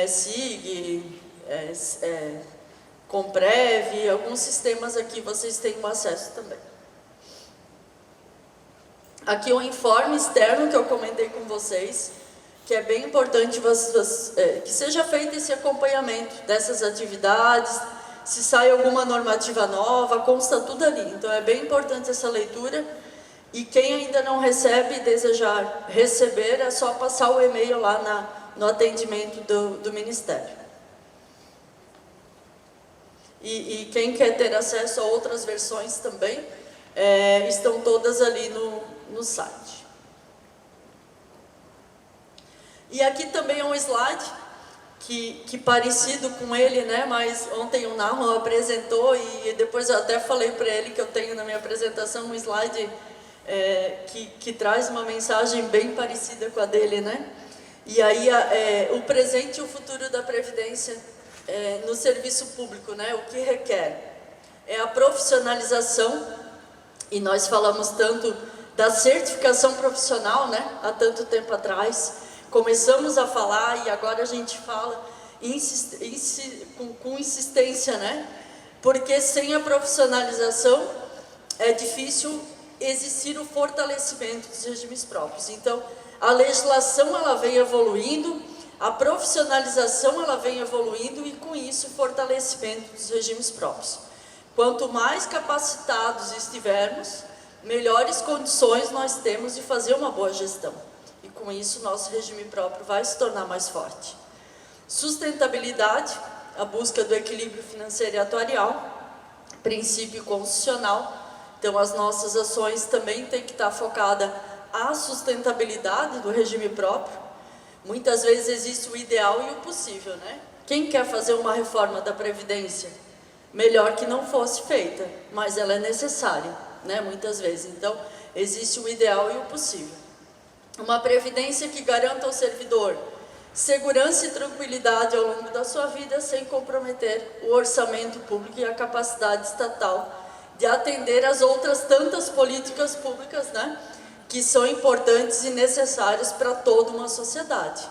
SIG, Comprev, alguns sistemas aqui vocês têm um acesso também. Aqui o informe externo que eu comentei com vocês, que é bem importante que seja feito esse acompanhamento dessas atividades, se sai alguma normativa nova, consta tudo ali. Então é bem importante essa leitura, e quem ainda não recebe e desejar receber, é só passar o e-mail lá no atendimento do Ministério. E quem quer ter acesso a outras versões também, estão todas ali no site. E aqui também é um slide que parecido com ele, né? Mas ontem o Narro apresentou, e depois eu até falei para ele que eu tenho na minha apresentação um slide que traz uma mensagem bem parecida com a dele, né? E aí o presente e o futuro da Previdência no serviço público, né? O que requer é a profissionalização, e nós falamos tanto da certificação profissional, né? Há tanto tempo atrás, começamos a falar, e agora a gente fala com insistência, né? Porque sem a profissionalização é difícil existir o fortalecimento dos regimes próprios. Então, a legislação ela vem evoluindo, a profissionalização ela vem evoluindo, e com isso o fortalecimento dos regimes próprios. Quanto mais capacitados estivermos, melhores condições nós temos de fazer uma boa gestão. E com isso nosso regime próprio vai se tornar mais forte. Sustentabilidade, a busca do equilíbrio financeiro e atuarial, princípio constitucional. Então as nossas ações também têm que estar focadas à sustentabilidade do regime próprio. Muitas vezes existe o ideal e o possível, né? Quem quer fazer uma reforma da Previdência? Melhor que não fosse feita, mas ela é necessária, né? Muitas vezes. Então existe o ideal e o possível. Uma Previdência que garanta ao servidor segurança e tranquilidade ao longo da sua vida, sem comprometer o orçamento público e a capacidade estatal de atender as outras tantas políticas públicas, né, que são importantes e necessárias para toda uma sociedade.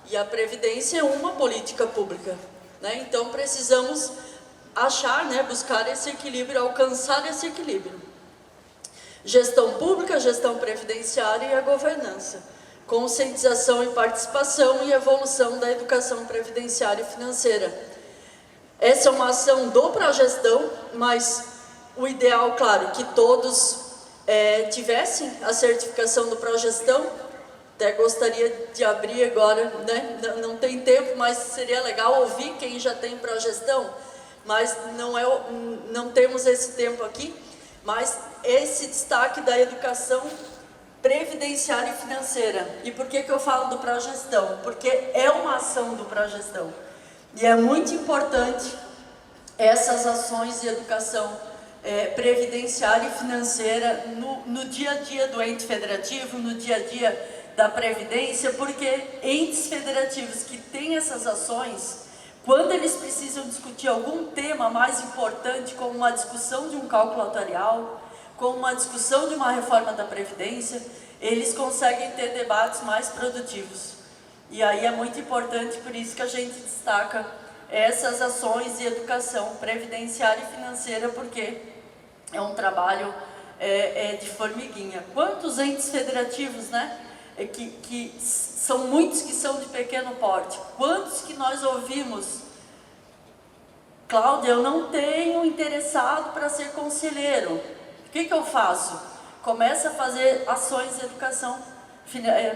E a Previdência é uma política pública, né? Então precisamos achar, né, buscar esse equilíbrio, alcançar esse equilíbrio. Gestão pública, gestão previdenciária e a governança. Conscientização e participação e evolução da educação previdenciária e financeira. Essa é uma ação do Progestão, mas o ideal, claro, que todos tivessem a certificação do Progestão. Até gostaria de abrir agora, né? Não tem tempo, mas seria legal ouvir quem já tem Progestão, mas não temos esse tempo aqui. Mas esse destaque da educação previdenciária e financeira. E por que eu falo do Progestão? Porque é uma ação do Progestão. E é muito importante essas ações de educação previdenciária e financeira no dia a dia do ente federativo, no dia a dia da Previdência, porque entes federativos que têm essas ações, quando eles precisam discutir algum tema mais importante, como uma discussão de um cálculo atuarial, como uma discussão de uma reforma da Previdência, eles conseguem ter debates mais produtivos. E aí é muito importante, por isso que a gente destaca essas ações de educação previdenciária e financeira, porque é um trabalho de formiguinha. Quantos entes federativos, né? Que são muitos que são de pequeno porte. Quantos que nós ouvimos? Cláudia, eu não tenho interessado para ser conselheiro. O que eu faço? Começa a fazer ações de educação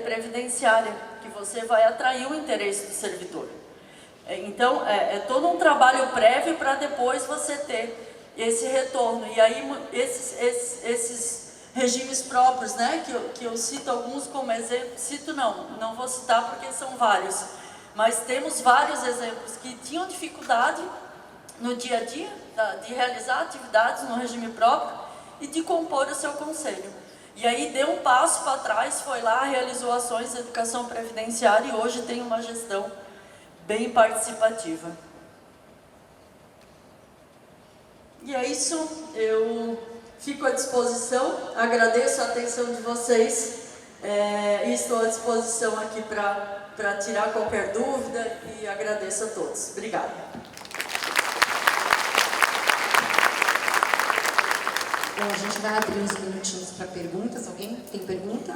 previdenciária, que você vai atrair o interesse do servidor. Então, é todo um trabalho prévio para depois você ter esse retorno. E aí, esses regimes próprios, né, que eu cito alguns como exemplo, não vou citar porque são vários, mas temos vários exemplos que tinham dificuldade no dia a dia de realizar atividades no regime próprio e de compor o seu conselho. E aí deu um passo para trás, foi lá, realizou ações de educação previdenciária e hoje tem uma gestão bem participativa. E é isso, eu fico à disposição, agradeço a atenção de vocês E estou à disposição aqui para tirar qualquer dúvida e agradeço a todos. Obrigada. Bom, a gente vai abrir uns minutinhos para perguntas. Alguém tem pergunta?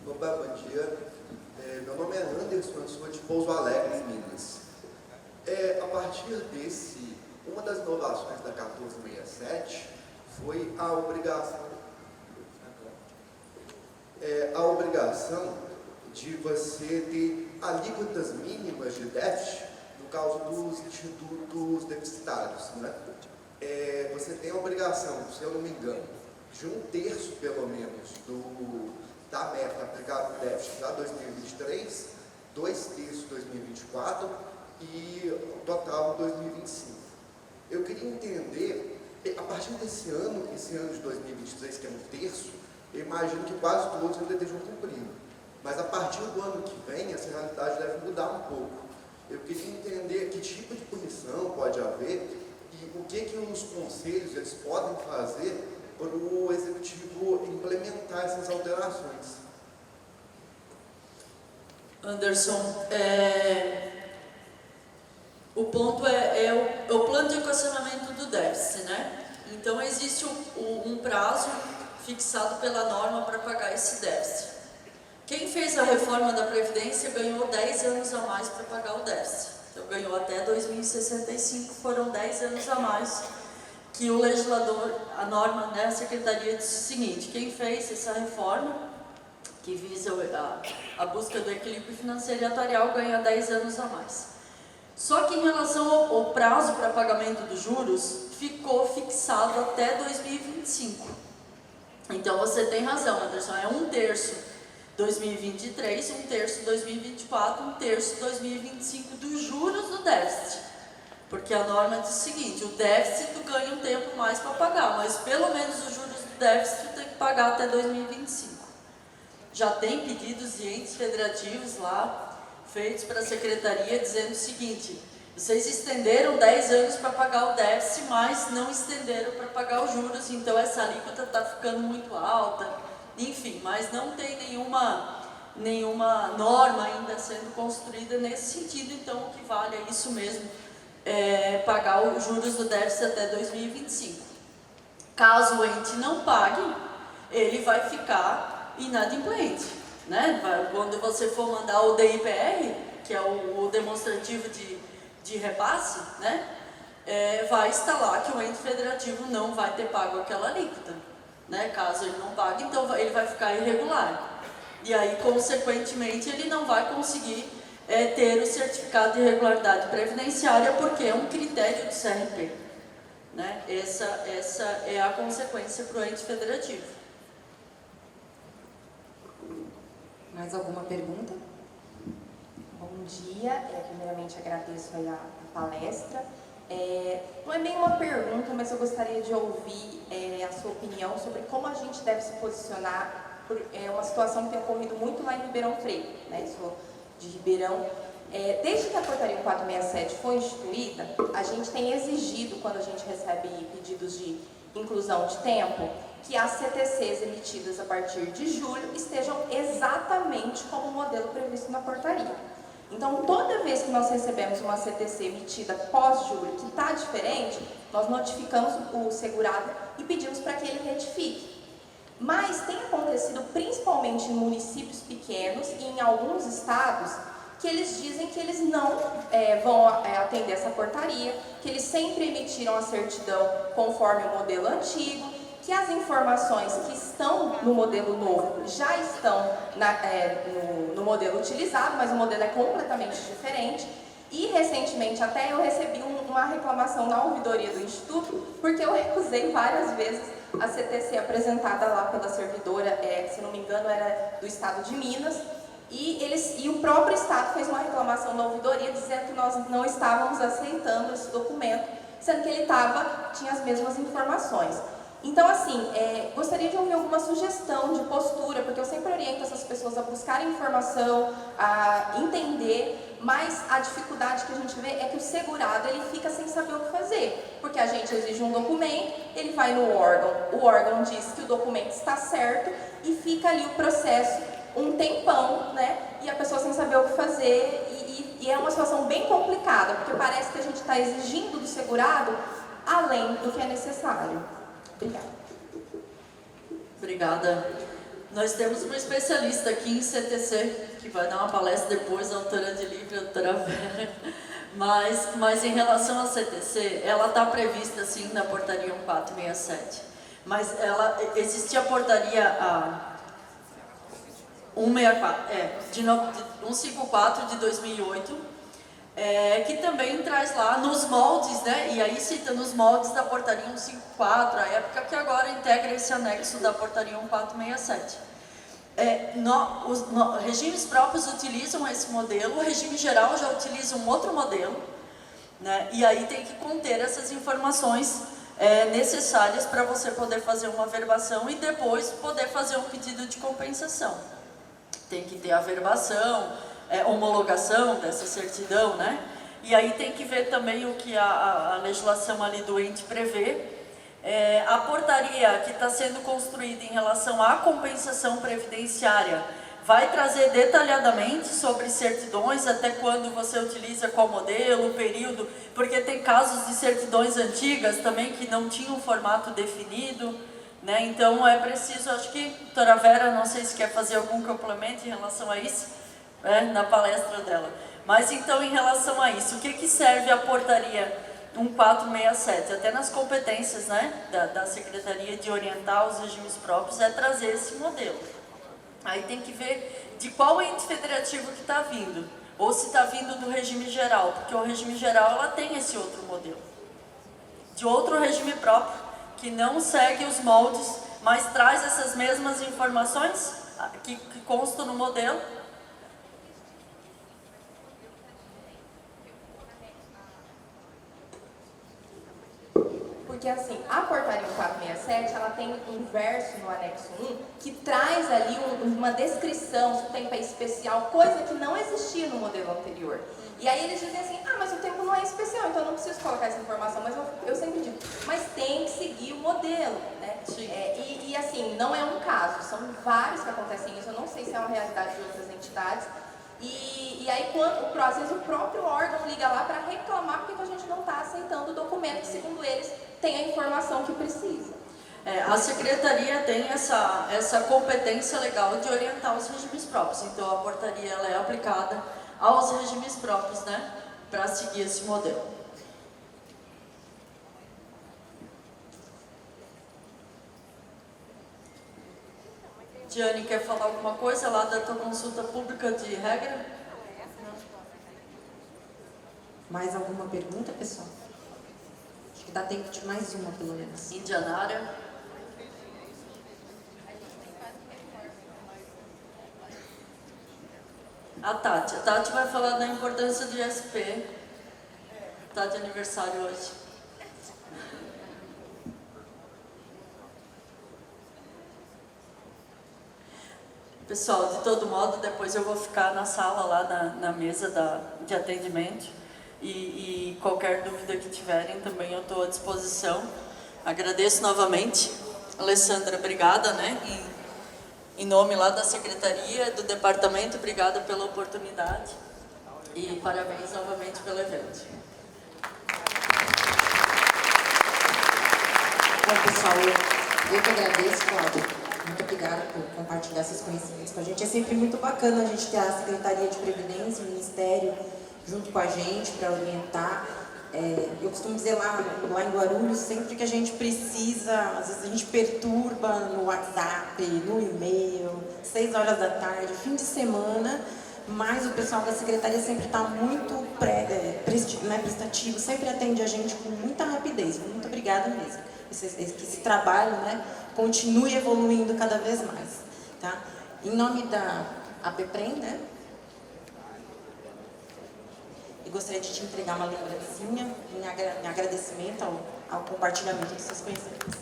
Opa, bom dia. Meu nome é Anderson, eu sou de Pouso Alegre, Minas. A partir uma das inovações da 1467 foi a obrigação de você ter alíquotas mínimas de déficit no caso dos institutos deficitários, né? Você tem a obrigação, se eu não me engano, de 1/3 pelo menos da meta aplicada no déficit para 2023, 2/3 em 2024 e o total em 2025. Eu queria entender, a partir desse ano, esse ano de 2023, que é 1/3, eu imagino que quase todos ainda estejam cumprindo. Mas a partir do ano que vem, essa realidade deve mudar um pouco. Eu queria entender que tipo de punição pode haver e o que os conselhos eles podem fazer para o executivo implementar essas alterações. Anderson, o ponto é o plano de equacionamento do déficit, né? Então, existe um prazo fixado pela norma para pagar esse déficit. Quem fez a reforma da Previdência ganhou 10 anos a mais para pagar o déficit. Então, ganhou até 2065, foram 10 anos a mais que o legislador, a norma, né, a Secretaria disse o seguinte: quem fez essa reforma, que visa a busca do equilíbrio financeiro e atuarial, ganha 10 anos a mais. Só que em relação ao prazo para pagamento dos juros, ficou fixado até 2025. Então você tem razão, Anderson, é 1/3 2023, 1/3 2024, 1/3 2025 dos juros do déficit. Porque a norma diz o seguinte: o déficit tu ganha um tempo mais para pagar, mas pelo menos os juros do déficit tu tem que pagar até 2025. Já tem pedidos de entes federativos lá, feitos para a Secretaria, dizendo o seguinte: vocês estenderam 10 anos para pagar o déficit, mas não estenderam para pagar os juros, então essa alíquota está ficando muito alta, enfim, mas não tem nenhuma norma ainda sendo construída nesse sentido, então o que vale é isso mesmo, pagar os juros do déficit até 2025. Caso o ente não pague, ele vai ficar inadimplente, né? Quando você for mandar o DIPR, que é o demonstrativo de repasse, né? Vai estar lá que o ente federativo não vai ter pago aquela alíquota, né? Caso ele não pague, então ele vai ficar irregular. E aí, consequentemente, ele não vai conseguir ter o certificado de regularidade previdenciária, porque é um critério do CRP, né? Essa é a consequência para o ente federativo. Mais alguma pergunta? Bom dia, primeiramente agradeço aí a palestra. Não é bem uma pergunta, mas eu gostaria de ouvir a sua opinião sobre como a gente deve se posicionar por uma situação que tem ocorrido muito lá em Ribeirão Preto, né? Eu sou de Ribeirão. Desde que a portaria 467 foi instituída, a gente tem exigido, quando a gente recebe pedidos de inclusão de tempo, que as CTCs emitidas a partir de julho estejam exatamente como o modelo previsto na portaria. Então, toda vez que nós recebemos uma CTC emitida pós-julho que está diferente, nós notificamos o segurado e pedimos para que ele retifique. Mas tem acontecido principalmente em municípios pequenos e em alguns estados que eles dizem que eles não vão atender essa portaria, que eles sempre emitiram a certidão conforme o modelo antigo, que as informações que estão no modelo novo já estão no modelo utilizado, mas o modelo é completamente diferente. E recentemente até eu recebi uma reclamação na ouvidoria do Instituto, porque eu recusei várias vezes a CTC apresentada lá pela servidora, se não me engano era do estado de Minas, e o próprio estado fez uma reclamação na ouvidoria dizendo que nós não estávamos aceitando esse documento, sendo que ele tinha as mesmas informações. Então, assim, gostaria de ouvir alguma sugestão de postura, porque eu sempre oriento essas pessoas a buscarem informação, a entender, mas a dificuldade que a gente vê é que o segurado ele fica sem saber o que fazer, porque a gente exige um documento, ele vai no órgão, o órgão diz que o documento está certo e fica ali o processo um tempão, né? E a pessoa sem saber o que fazer e é uma situação bem complicada, porque parece que a gente está exigindo do segurado além do que é necessário. Obrigada. Obrigada. Nós temos uma especialista aqui em CTC, que vai dar uma palestra depois, a autora de livro, a doutora Vera. Mas em relação à CTC, ela está prevista, sim, na portaria 1467. Mas existia a portaria 154 de 2008, que também traz lá nos moldes, né? E aí cita nos moldes da portaria 154, a época que agora integra esse anexo da portaria 1467. Os regimes próprios utilizam esse modelo, o regime geral já utiliza um outro modelo, né? E aí tem que conter essas informações necessárias para você poder fazer uma averbação e depois poder fazer um pedido de compensação. Tem que ter averbação, homologação dessa certidão, né? E aí tem que ver também o que a legislação ali do ente prevê. A portaria que está sendo construída em relação à compensação previdenciária vai trazer detalhadamente sobre certidões, até quando você utiliza qual modelo, período, porque tem casos de certidões antigas também que não tinham um formato definido, né? Então é preciso, acho que a doutora Vera, não sei se quer fazer algum complemento em relação a isso, na palestra dela. Mas então, em relação a isso, o que serve a portaria 1467? Até nas competências, né, da Secretaria de orientar os regimes próprios é trazer esse modelo. Aí tem que ver de qual ente federativo que está vindo, ou se está vindo do regime geral, porque o regime geral ela tem esse outro modelo. De outro regime próprio, que não segue os moldes, mas traz essas mesmas informações que constam no modelo. Porque assim, a portaria 1467, ela tem um verso no anexo 1 que traz ali uma descrição, se o tempo é especial, coisa que não existia no modelo anterior. E aí eles dizem assim, mas o tempo não é especial, então eu não preciso colocar essa informação. Mas eu sempre digo, mas tem que seguir o modelo, né? E assim, não é um caso, são vários que acontecem isso, eu não sei se é uma realidade de outras entidades. E aí, às vezes, o próprio órgão liga lá para reclamar porque a gente não está aceitando o documento que, segundo eles, tem a informação que precisa. A Secretaria tem essa competência legal de orientar os regimes próprios. Então, a portaria ela é aplicada aos regimes próprios, né, para seguir esse modelo. Diane, quer falar alguma coisa lá da tua consulta pública de regra? Mais alguma pergunta, pessoal? Acho que dá tempo de mais uma, pelo menos. Indianara. A Tati vai falar da importância do ISP. Está de aniversário hoje. Pessoal, de todo modo, depois eu vou ficar na sala lá na mesa de atendimento e qualquer dúvida que tiverem também eu estou à disposição. Agradeço novamente. Alessandra, obrigada, né? Em nome lá da Secretaria, do Departamento, obrigada pela oportunidade e parabéns novamente pelo evento. Bom, pessoal, eu que agradeço, Cláudia. Muito obrigada por compartilhar esses conhecimentos com a gente. É sempre muito bacana a gente ter a Secretaria de Previdência, o Ministério, junto com a gente para orientar. Eu costumo dizer lá em Guarulhos, sempre que a gente precisa, às vezes a gente perturba no WhatsApp, no e-mail, 6 horas da tarde, fim de semana, mas o pessoal da Secretaria sempre está muito prestativo, sempre atende a gente com muita rapidez. Muito obrigada mesmo. Que esse trabalho, né, continue evoluindo cada vez mais. Tá? Em nome da APPREM, né? Eu gostaria de te entregar uma lembrancinha em agradecimento ao compartilhamento dos seus conhecimentos.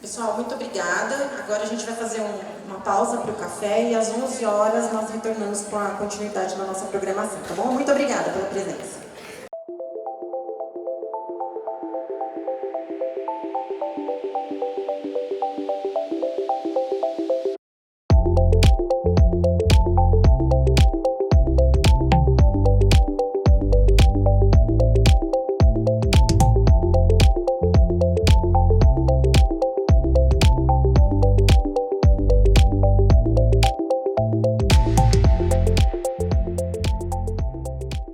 Pessoal, muito obrigada. Agora a gente vai fazer uma pausa para o café e às 11 horas nós retornamos com a continuidade da nossa programação, tá bom? Muito obrigada pela presença.